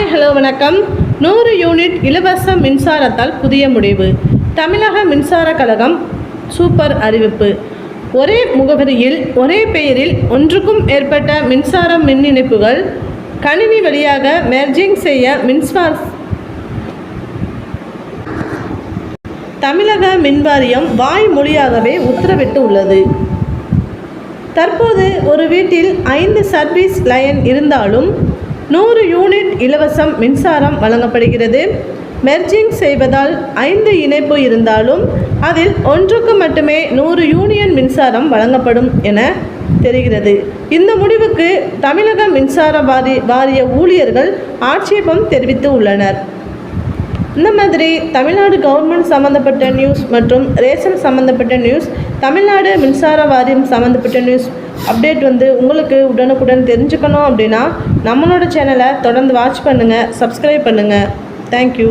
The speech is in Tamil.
ஹாய் ஹலோ வணக்கம். 100 யூனிட் இலவச மின்சாரத்தால் புதிய முடிவு. தமிழக மின்சார கழகம் சூப்பர் அறிவிப்பு. ஒரே முகவரியில் ஒரே பெயரில் ஒன்றுக்கும் மேற்பட்ட மின் இணைப்புகள் கணினி வழியாக மெர்ஜிங் செய்ய தமிழக மின்வாரியம் வாய்மொழியாகவே உத்தரவிட்டு உள்ளது. தற்போது ஒரு வீட்டில் 5 சர்வீஸ் லைன் இருந்தாலும் 100 யூனிட் இலவசம் மின்சாரம் வழங்கப்படுகிறது. மெர்ஜிங் செய்வதால் 5 இணைப்பு இருந்தாலும் அதில் ஒன்றுக்கு மட்டுமே 100 யூனியன் மின்சாரம் வழங்கப்படும் என தெரிகிறது. இந்த முடிவுக்கு தமிழக மின்சார வாரிய ஊழியர்கள் ஆட்சேபம் தெரிவித்து உள்ளனர். இந்த மாதிரி தமிழ்நாடு கவர்மெண்ட் சம்மந்தப்பட்ட நியூஸ் மற்றும் ரேஷன் சம்மந்தப்பட்ட நியூஸ், தமிழ்நாடு மின்சார வாரியம் சம்மந்தப்பட்ட நியூஸ் அப்டேட் உங்களுக்கு உடனுக்குடன் தெரிஞ்சுக்கணும் அப்படின்னா நம்மளோட சேனலை தொடர்ந்து வாட்ச் பண்ணுங்கள், சப்ஸ்கிரைப் பண்ணுங்கள். தேங்க்யூ.